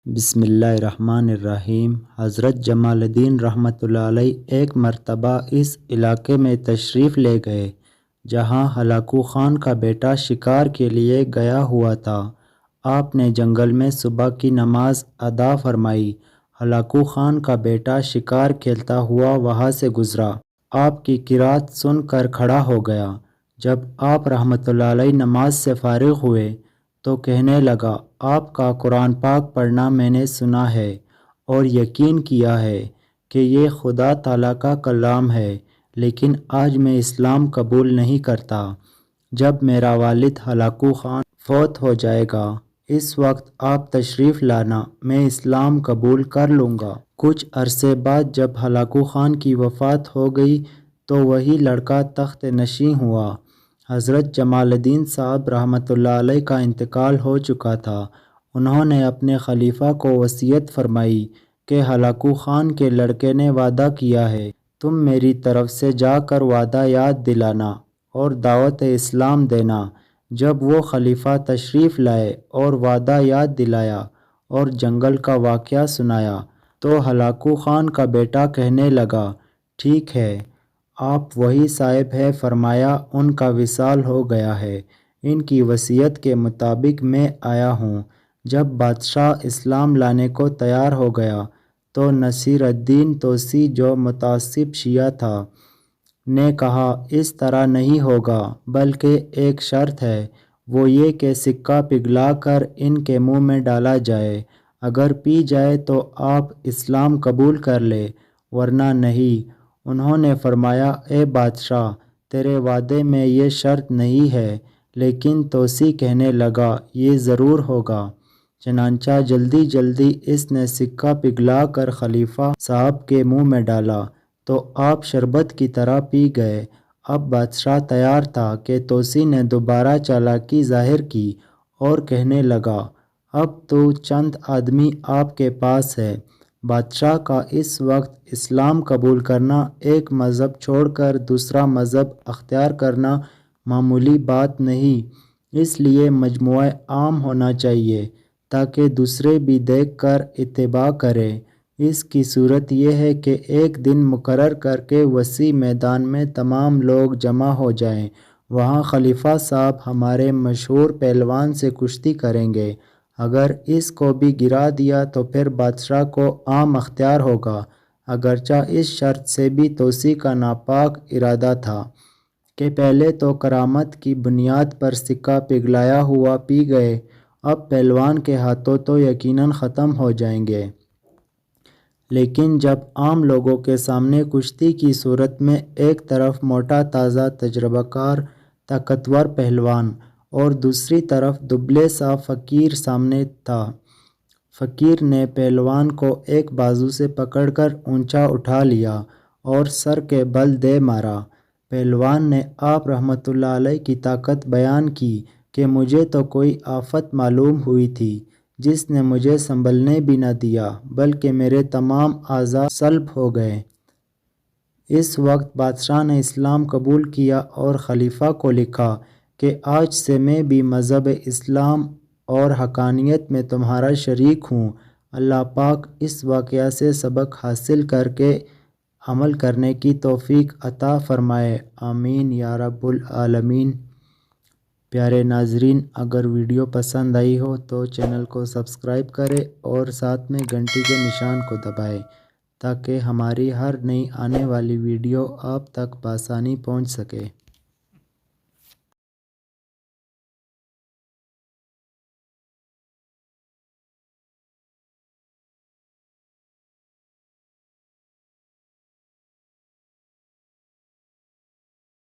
بسم اللہ الرحمن الرحیم۔ حضرت جمال الدین رحمۃ اللہ علیہ ایک مرتبہ اس علاقے میں تشریف لے گئے جہاں ہلاکو خان کا بیٹا شکار کے لیے گیا ہوا تھا۔ آپ نے جنگل میں صبح کی نماز ادا فرمائی۔ ہلاکو خان کا بیٹا شکار کھیلتا ہوا وہاں سے گزرا۔ آپ کی قرات سن کر کھڑا ہو گیا۔ جب آپ رحمۃ اللہ علیہ نماز سے فارغ ہوئے تو کہنے لگا، آپ کا قرآن پاک پڑھنا میں نے سنا ہے اور یقین کیا ہے کہ یہ خدا تعالیٰ کا کلام ہے، لیکن آج میں اسلام قبول نہیں کرتا۔ جب میرا والد ہلاکو خان فوت ہو جائے گا اس وقت آپ تشریف لانا، میں اسلام قبول کر لوں گا۔ کچھ عرصے بعد جب ہلاکو خان کی وفات ہو گئی تو وہی لڑکا تخت نشین ہوا۔ حضرت جمال الدین صاحب رحمۃ اللہ علیہ کا انتقال ہو چکا تھا۔ انہوں نے اپنے خلیفہ کو وصیت فرمائی کہ ہلاکو خان کے لڑکے نے وعدہ کیا ہے، تم میری طرف سے جا کر وعدہ یاد دلانا اور دعوت اسلام دینا۔ جب وہ خلیفہ تشریف لائے اور وعدہ یاد دلایا اور جنگل کا واقعہ سنایا تو ہلاکو خان کا بیٹا کہنے لگا، ٹھیک ہے، آپ وہی صاحب ہے، فرمایا ان کا وصال ہو گیا ہے، ان کی وصیت کے مطابق میں آیا ہوں۔ جب بادشاہ اسلام لانے کو تیار ہو گیا تو نصیر الدین توسی جو متعصب شیعہ تھا نے کہا، اس طرح نہیں ہوگا، بلکہ ایک شرط ہے، وہ یہ کہ سکہ پگھلا کر ان کے منہ میں ڈالا جائے، اگر پی جائے تو آپ اسلام قبول کر لیں ورنہ نہیں۔ انہوں نے فرمایا، اے بادشاہ، تیرے وعدے میں یہ شرط نہیں ہے، لیکن توسی کہنے لگا، یہ ضرور ہوگا۔ چنانچہ جلدی جلدی اس نے سکہ پگھلا کر خلیفہ صاحب کے منہ میں ڈالا تو آپ شربت کی طرح پی گئے۔ اب بادشاہ تیار تھا کہ توسی نے دوبارہ چالاکی ظاہر کی اور کہنے لگا، اب تو چند آدمی آپ کے پاس ہے۔ بادشاہ کا اس وقت اسلام قبول کرنا، ایک مذہب چھوڑ کر دوسرا مذہب اختیار کرنا معمولی بات نہیں، اس لیے مجمع عام ہونا چاہیے تاکہ دوسرے بھی دیکھ کر اتباع کریں۔ اس کی صورت یہ ہے کہ ایک دن مقرر کر کے وسیع میدان میں تمام لوگ جمع ہو جائیں، وہاں خلیفہ صاحب ہمارے مشہور پہلوان سے کشتی کریں گے، اگر اس کو بھی گرا دیا تو پھر بادشاہ کو عام اختیار ہوگا۔ اگرچہ اس شرط سے بھی توسی کا ناپاک ارادہ تھا کہ پہلے تو کرامت کی بنیاد پر سکہ پگھلایا ہوا پی گئے، اب پہلوان کے ہاتھوں تو یقیناً ختم ہو جائیں گے، لیکن جب عام لوگوں کے سامنے کشتی کی صورت میں ایک طرف موٹا تازہ تجربہ کار طاقتور پہلوان اور دوسری طرف دبلے سا فقیر سامنے تھا، فقیر نے پہلوان کو ایک بازو سے پکڑ کر اونچا اٹھا لیا اور سر کے بل دے مارا۔ پہلوان نے آپ رحمۃ اللہ علیہ کی طاقت بیان کی کہ مجھے تو کوئی آفت معلوم ہوئی تھی جس نے مجھے سنبھلنے بھی نہ دیا، بلکہ میرے تمام اعضاء سلب ہو گئے۔ اس وقت بادشاہ نے اسلام قبول کیا اور خلیفہ کو لکھا کہ آج سے میں بھی مذہب اسلام اور حقانیت میں تمہارا شریک ہوں۔ اللہ پاک اس واقعہ سے سبق حاصل کر کے عمل کرنے کی توفیق عطا فرمائے، آمین یا رب العالمین۔ پیارے ناظرین، اگر ویڈیو پسند آئی ہو تو چینل کو سبسکرائب کریں اور ساتھ میں گھنٹی کے نشان کو دبائیں تاکہ ہماری ہر نئی آنے والی ویڈیو آپ تک بآسانی پہنچ سکے۔